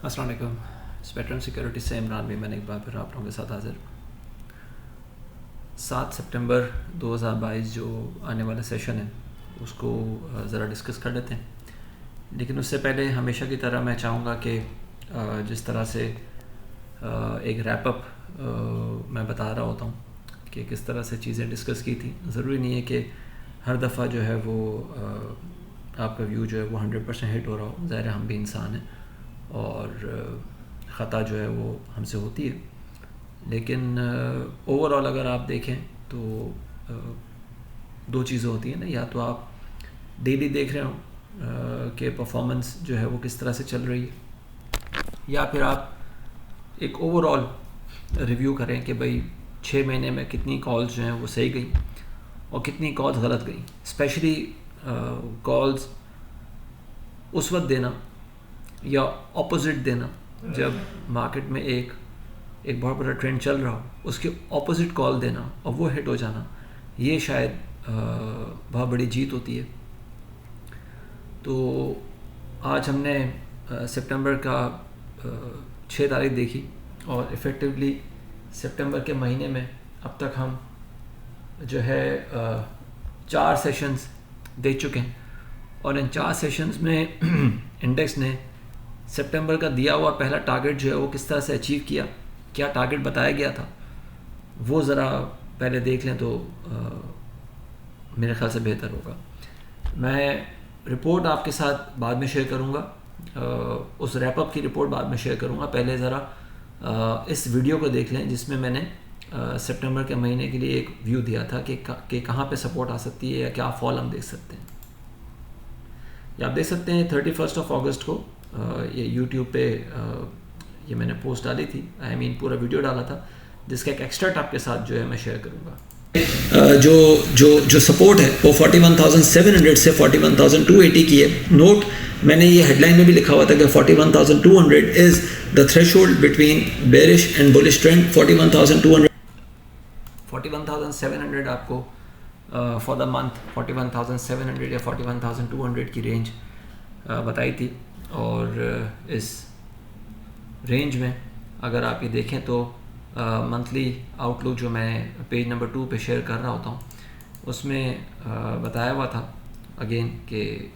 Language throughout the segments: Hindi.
अस्सलाम वालेकुम। स्पेक्ट्रम सिक्योरिटी से इमरान भी मैंने एक बार फिर आप लोगों के साथ हाज़िर। 7 सितंबर 2022 जो आने वाला सेशन है उसको ज़रा डिस्कस कर लेते हैं, लेकिन उससे पहले हमेशा की तरह मैं चाहूँगा कि जिस तरह से एक रैप अप मैं बता रहा होता हूँ कि किस तरह से चीज़ें डिस्कस की थी। ज़रूरी नहीं है कि हर दफ़ा जो है वो आपका व्यू जो है वो 100% हिट हो रहा हो। ज़ाहिर है हम भी इंसान हैं और ख़ता जो है वो हमसे होती है, लेकिन ओवरऑल अगर आप देखें तो दो चीज़ें होती हैं ना, या तो आप डेली देख रहे हो कि परफॉर्मेंस जो है वो किस तरह से चल रही है, या फिर आप एक ओवरऑल रिव्यू करें कि भाई 6 महीने में कितनी कॉल्स जो हैं वो सही गई और कितनी कॉल्स गलत गई। स्पेशली कॉल्स उस वक्त देना या ऑपोजिट देना जब मार्केट में एक बहुत बड़ा ट्रेंड चल रहा हो, उसके ऑपोजिट कॉल देना और वो हिट हो जाना, ये शायद बहुत बड़ी जीत होती है। तो आज हमने सितंबर का 6 तारीख देखी और इफ़ेक्टिवली सितंबर के महीने में अब तक हम जो है 4 सेशंस देख चुके हैं और इन 4 सेशंस में इंडेक्स ने सितंबर का दिया हुआ पहला टारगेट जो है वो किस तरह से अचीव किया, क्या टारगेट बताया गया था, वो ज़रा पहले देख लें तो मेरे ख्याल से बेहतर होगा। मैं रिपोर्ट आपके साथ बाद में शेयर करूँगा, उस रैपअप की रिपोर्ट बाद में शेयर करूँगा। पहले ज़रा इस वीडियो को देख लें जिसमें मैंने सितंबर के महीने के लिए एक व्यू दिया था कि कहाँ पे सपोर्ट आ सकती है या क्या फॉल हम देख सकते हैं। या आप देख सकते हैं 31 अगस्त को ये यूट्यूब पे ये मैंने पोस्ट डाली थी, पूरा वीडियो डाला था जिसका एक एक्सट्रैक्ट आपके साथ जो है मैं शेयर करूँगा। जो जो जो सपोर्ट है वो 41,700 से 41,280 की है। नोट, मैंने ये हेडलाइन में भी लिखा हुआ था कि 41,200 is the threshold between bearish and bullish trend. 41,700 आपको फॉर द मंथ 41,700 या 41,200 की रेंज बताई थी। और इस रेंज में अगर आप ये देखें तो मंथली आउटलुक जो मैं पेज नंबर 2 पे शेयर कर रहा होता हूँ उसमें बताया हुआ था अगेन कि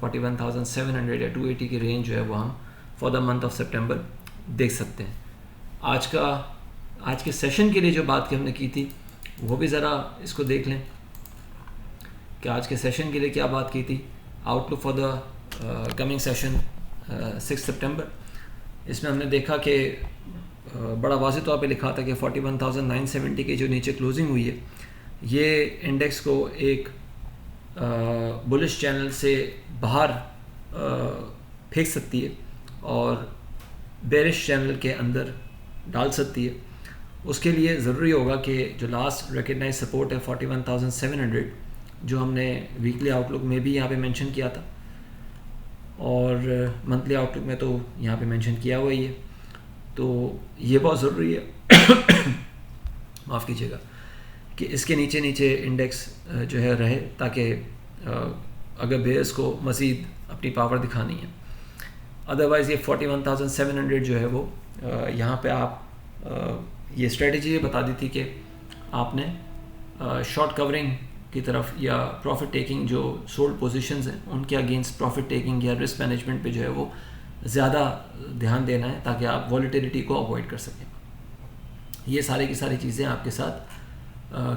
41,700 या 280 की रेंज जो है वो हम फॉर द मंथ ऑफ सितंबर देख सकते हैं। आज के सेशन के लिए जो बात की हमने की थी वो भी ज़रा इसको देख लें कि आज के सेशन के लिए क्या बात की थी। Outlook for the coming session 6 सितंबर, इसमें हमने देखा कि बड़ा वाज़ेह तौर पे लिखा था कि 41,970 के जो नीचे क्लोजिंग हुई है ये इंडेक्स को एक बुलिश चैनल से बाहर फेंक सकती है और बेरिश चैनल के अंदर डाल सकती है। उसके लिए ज़रूरी होगा कि जो लास्ट रिकग्नाइज सपोर्ट है 41,700, जो हमने वीकली आउटलुक में भी यहाँ पे मेंशन किया था और मंथली आउटलुक में तो यहाँ पे मेंशन किया हुआ ही है, तो ये बहुत ज़रूरी है माफ़ कीजिएगा कि इसके नीचे इंडेक्स जो है रहे, ताकि अगर बेयर्स को मज़ीद अपनी पावर दिखानी है। अदरवाइज़ ये 41,700 जो है वो यहाँ पे आप ये स्ट्रेटजी ये बता दी थी कि आपने शॉर्ट कवरिंग की तरफ या प्रॉफिट टेकिंग जो सोल्ड पोजीशंस हैं उनके अगेंस्ट प्रॉफिट टेकिंग या रिस्क मैनेजमेंट पे जो है वो ज़्यादा ध्यान देना है ताकि आप वॉलेटिलिटी को अवॉइड कर सकें। ये सारी की सारी चीज़ें आपके साथ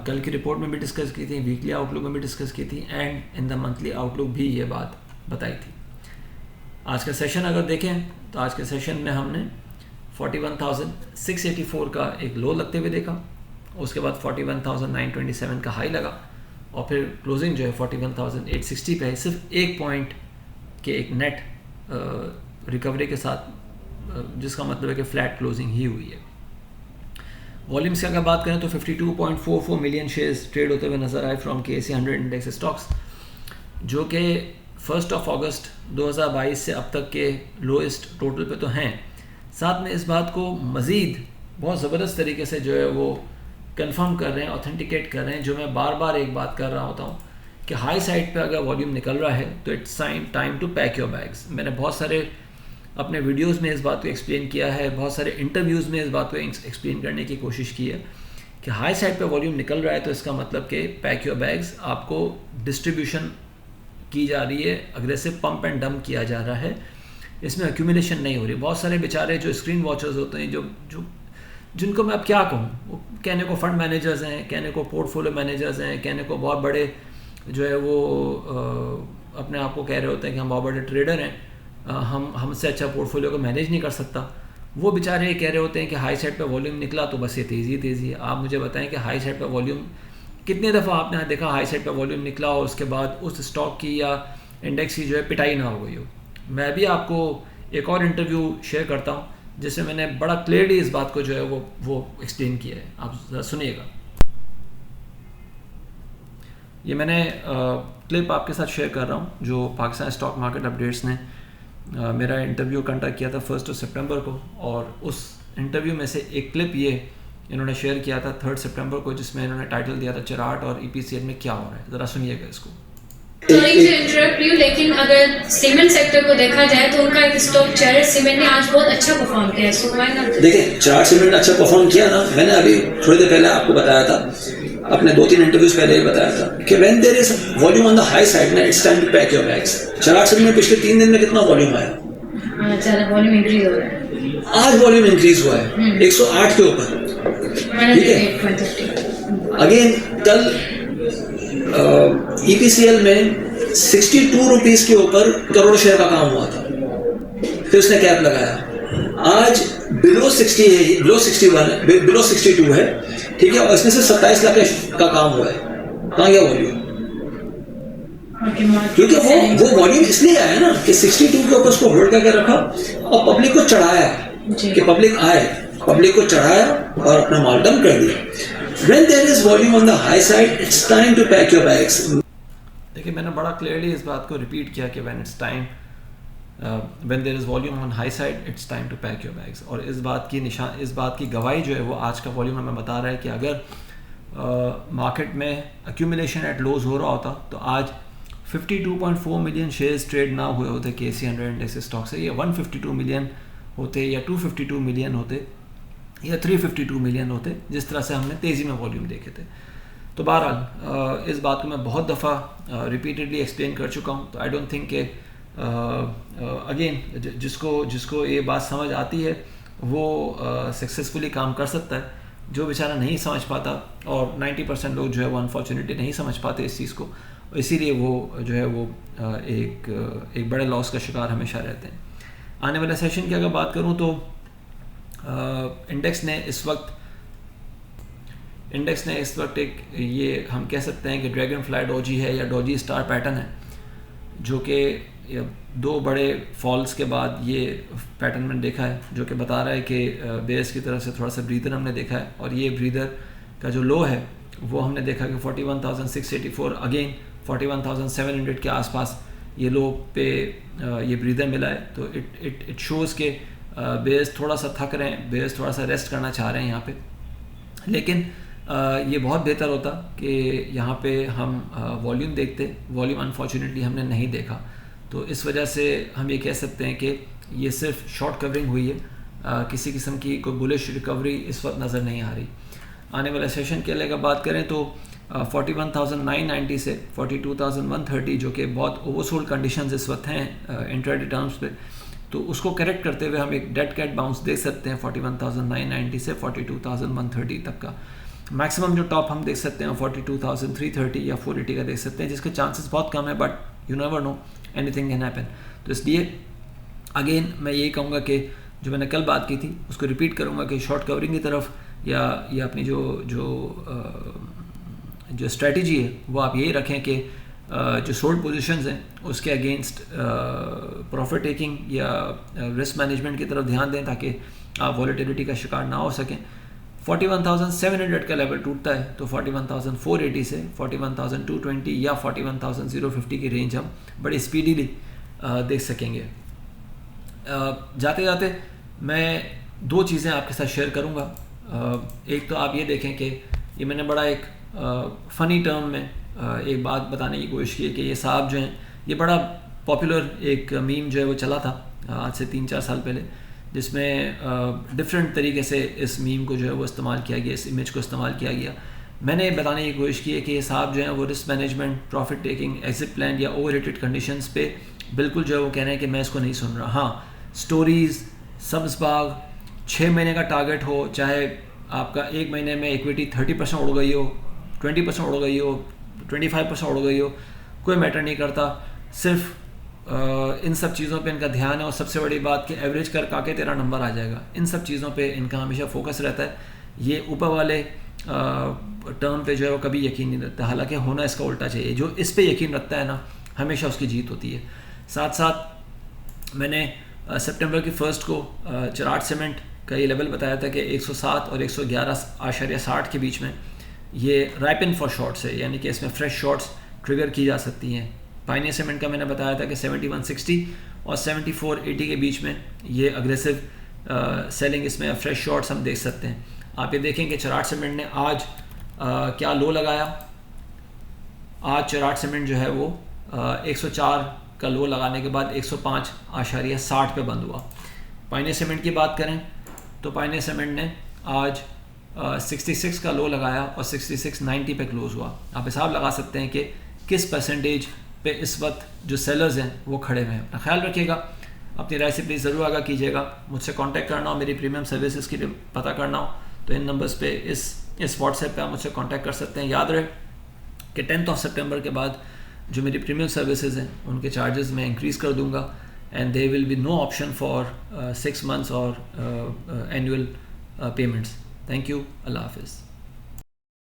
कल की रिपोर्ट में भी डिस्कस की थी, वीकली आउटलुक में भी डिस्कस की थी and in the monthly outlook भी ये बात बताई थी। आज का सेशन अगर देखें तो आज के सेशन में हमने 41,684 का एक लो लगते हुए देखा, उसके बाद 41,927 का हाई लगा और फिर क्लोजिंग जो है 41,860 पे है, सिर्फ एक पॉइंट के एक नेट रिकवरी के साथ, जिसका मतलब है कि फ्लैट क्लोजिंग ही हुई है। वॉल्यूम्स की अगर बात करें तो 52.44 मिलियन शेयर्स ट्रेड होते हुए नजर आए फ्रॉम KSE 100 इंडेक्स स्टॉक्स, जो कि 1 अगस्त 2022 से अब तक के लोएस्ट टोटल पे तो हैं। साथ में इस बात को मज़ीद बहुत ज़बरदस्त तरीके से जो है वो कंफर्म कर रहे हैं, ऑथेंटिकेट कर रहे हैं, जो मैं बार बार एक बात कर रहा होता हूँ कि हाई साइड पे अगर वॉल्यूम निकल रहा है तो it's time to pack your bags. मैंने बहुत सारे अपने वीडियोस में इस बात को एक्सप्लेन किया है, बहुत सारे इंटरव्यूज़ में इस बात को एक्सप्लेन करने की कोशिश की है कि हाई साइड पे वॉल्यूम निकल रहा है तो इसका मतलब कि पैक योर बैग्स, आपको डिस्ट्रीब्यूशन की जा रही है, अग्रेसिव पंप एंड डंप किया जा रहा है, इसमें एक्यूमुलेशन नहीं हो रही। बहुत सारे बेचारे जो स्क्रीन वॉचर्स होते हैं, जो जिनको मैं अब क्या कहूँ, वो कहने को फंड मैनेजर्स हैं, कहने को पोर्टफोलियो मैनेजर्स हैं, कहने को बहुत बड़े जो है वो अपने आप को कह रहे होते हैं कि हम बहुत बड़े ट्रेडर हैं, हमसे अच्छा पोर्टफोलियो को मैनेज नहीं कर सकता। वो बेचारे ये कह रहे होते हैं कि हाई साइड पे वॉल्यूम निकला तो बस ये तेज़ी है। आप मुझे बताएं कि हाई साइड पे वॉल्यूम कितने दफ़ा आपने यहाँ देखा हाई साइड पे वॉल्यूम निकला और उसके बाद उस स्टॉक की या इंडेक्स की जो है पिटाई ना हो गई हो। मैं भी आपको एक और इंटरव्यू शेयर करता हूँ जिसमें मैंने बड़ा क्लियरली इस बात को जो है वो एक्सप्लेन किया है, आप ज़रा सुनिएगा। ये मैंने क्लिप आपके साथ शेयर कर रहा हूँ जो पाकिस्तान स्टॉक मार्केट अपडेट्स ने मेरा इंटरव्यू कंडक्ट किया था 1 सितंबर को, और उस इंटरव्यू में से एक क्लिप ये इन्होंने शेयर किया था 3 सितंबर को, जिसमें इन्होंने टाइटल दिया था चिराट और ईपीसीएल में क्या हो रहा है। ज़रा सुनिएगा इसको। सॉरी टू इंटरप्ट यू, लेकिन अगर सीमेंट सेक्टर को देखा जाए तो उनका एक स्टॉक चैरट सीमेंट ने आज बहुत अच्छा परफॉर्म किया है, सो व्हाई नॉट? देखिए, चैरट सीमेंट ने अच्छा परफॉर्म किया ना। मैंने अभी थोड़ी देर पहले आपको बताया था, अपने 2-3 इंटरव्यूज पहले ही बताया था कि when there is volume on the high side ना, it's time to pack your bags. चैरट सीमेंट में पिछले 3 दिन में कितना वॉल्यूम आया? चलो वॉल्यूम इंक्रीज हो रहा है। आज वॉल्यूम इंक्रीज हुआ है 108 के ऊपर, ठीक है। अगेन कल ईपीसीएल में 62 रुपीज के ऊपर करोड़ शेयर का काम हुआ था, फिर उसने कैप लगाया। आज बिलो 60 है, बिलो 61 है, बिलो 62 है, ठीक है, और इसमें से 27 लाख का काम हुआ है। कहाँ गया वॉल्यूम? क्योंकि वो वॉल्यूम इसलिए आया ना कि 62 के ऊपर उसको होल्ड करके रखा और पब्लिक को चढ़ाया कि पब्लिक आए, पब्लिक को चढ़ाया और अपना माल डंप कर दिया। When there is volume on the high side, it's time to pack your bags. देखिए, मैंने बड़ा क्लियरली इस बात को रिपीट किया कि when it's time, when there is volume on high side, it's time to pack your bags। और इस बात की गवाही जो है वो आज का वॉल्यूम हमें बता रहा है कि अगर मार्केट में accumulation at lows हो रहा होता तो आज 52.4 मिलियन शेयर्स ट्रेड ना हुए होते KSE 100 इंडेक्स स्टॉक से, ये 152 मिलियन होते या 252 मिलियन होते या 352 मिलियन होते, जिस तरह से हमने तेज़ी में वॉल्यूम देखे थे। तो बहरहाल इस बात को मैं बहुत दफ़ा रिपीटेडली एक्सप्लेन कर चुका हूँ, तो आई डोंट थिंक कि अगेन जिसको ये बात समझ आती है वो सक्सेसफुली काम कर सकता है। जो बेचारा नहीं समझ पाता, और 90% लोग जो है वो अनफॉर्चुनेटली नहीं समझ पाते इस चीज़ को, इसीलिए वो जो है वो एक बड़े लॉस का शिकार हमेशा रहते हैं। आने वाले सेशन की अगर बात करूँ तो इंडेक्स ने इस वक्त एक, ये हम कह सकते हैं कि ड्रैगन फ्लाई डोजी है या डोजी स्टार पैटर्न है, जो कि 2 बड़े फॉल्स के बाद ये पैटर्न मैंने देखा है, जो कि बता रहा है कि बेस की तरफ से थोड़ा सा ब्रीदर हमने देखा है, और ये ब्रीदर का जो लो है वो हमने देखा कि 41,684, अगेन 41,700 के आसपास ये लो पे ये ब्रीदर मिला है। तो इट शोज़ के बेस थोड़ा सा थक रहे हैं, बेस थोड़ा सा रेस्ट करना चाह रहे हैं यहाँ पे, लेकिन ये बहुत बेहतर होता कि यहाँ पे हम वॉल्यूम देखते। वॉल्यूम अनफॉर्चुनेटली हमने नहीं देखा, तो इस वजह से हम ये कह सकते हैं कि ये सिर्फ शॉर्ट कवरिंग हुई है, किसी किस्म की कोई बुलिश रिकवरी इस वक्त नज़र नहीं आ रही। आने वाले सेशन के लिए अगर बात करें तो 41,990 से 42,130, जो कि बहुत ओवरसोल्ड कंडीशंस इस वक्त हैं इंट्राडे टर्म्स पे, तो उसको करेक्ट करते हुए हम एक डेड कैट बाउंस देख सकते हैं 41,990 से 42,130 तक का। मैक्सिमम जो टॉप हम देख सकते हैं 42,330 या 480 का देख सकते हैं, जिसके चांसेस बहुत कम है, but you never know, anything can happen. तो इसलिए अगेन मैं यही कहूँगा कि जो मैंने कल बात की थी उसको रिपीट करूँगा कि शॉर्ट कवरिंग की तरफ या अपनी जो स्ट्रेटजी है वो आप यही रखें कि जो सोल्ड पोजीशंस हैं उसके अगेंस्ट प्रॉफिट टेकिंग या रिस्क मैनेजमेंट की तरफ ध्यान दें, ताकि आप वॉलेटिलिटी का शिकार ना हो सकें। 41,700 का लेवल टूटता है तो 41,480 से 41,220 या 41,050 की रेंज हम बड़ी स्पीडीली देख सकेंगे। जाते जाते मैं 2 चीज़ें आपके साथ शेयर करूँगा। एक तो आप ये देखें कि ये मैंने बड़ा एक फ़नी टर्म में एक बात बताने की कोशिश की है कि ये साहब जो हैं, ये बड़ा पॉपुलर एक मीम जो है वो चला था आज से 3-4 साल पहले, जिसमें डिफरेंट तरीके से इस मीम को जो है वो इस्तेमाल किया गया, इस इमेज को इस्तेमाल किया गया। मैंने बताने की कोशिश की है कि ये साहब जो हैं वो risk management, profit taking, exit plan या ओवर रेटेड कंडीशंस पे बिल्कुल जो है वो कह रहे हैं कि मैं इसको नहीं सुन रहा। हाँ, स्टोरीज़, सब्ज़ बाग, 6 महीने का टारगेट हो, चाहे आपका 1 महीने में इक्विटी 30% उड़ गई हो, 20% उड़ गई हो, 25% उड़ गई हो, कोई मैटर नहीं करता। सिर्फ इन सब चीज़ों पे इनका ध्यान है, और सबसे बड़ी बात कि एवरेज कर के तेरा नंबर आ जाएगा। इन सब चीज़ों पे इनका हमेशा फोकस रहता है। ये ऊपर वाले टर्म पे जो है वो कभी यकीन नहीं रखता, हालांकि होना इसका उल्टा चाहिए। जो इस पे यकीन रखता है ना, हमेशा उसकी जीत होती है। साथ साथ मैंने सितंबर की 1 को चराट सीमेंट का ये लेवल बताया था कि 107 और 111.60 के बीच में ये राइपन फॉर शॉर्ट्स है, यानी कि इसमें फ्रेश शॉर्ट्स ट्रिगर की जा सकती हैं। पाइनियर सीमेंट का मैंने बताया था कि 7160 और 7480 के बीच में ये अग्रेसिव सेलिंग, इसमें फ्रेश शॉर्ट्स हम देख सकते हैं। आप ये देखें कि चराट सीमेंट ने आज क्या लो लगाया। आज चराट सीमेंट जो है वो 104 का लो लगाने के बाद 105.60 पे बंद हुआ। पाइनियर सीमेंट की बात करें तो पाइनियर सीमेंट ने आज 66 का लो लगाया और 66.90 पे क्लोज हुआ। आप हिसाब लगा सकते हैं कि किस परसेंटेज पे इस वक्त जो सेलर्स हैं वो खड़े हुए हैं। अपना ख्याल रखिएगा, अपनी राय से प्लीज़ ज़रूर आगाह कीजिएगा। मुझसे कांटेक्ट करना हो, मेरी प्रीमियम सर्विसेज के लिए पता करना हो, तो इन नंबर्स पे इस व्हाट्सएप पे आप मुझसे कांटेक्ट कर सकते हैं। याद रहे कि 10 सितंबर के बाद जो मेरी प्रीमियम सर्विसेज हैं उनके चार्जेस मैं इंक्रीज़ कर दूंगा, and there will be no option for 6 months और एनुअल पेमेंट्स। थैंक यू, अल्लाह हाफिज़।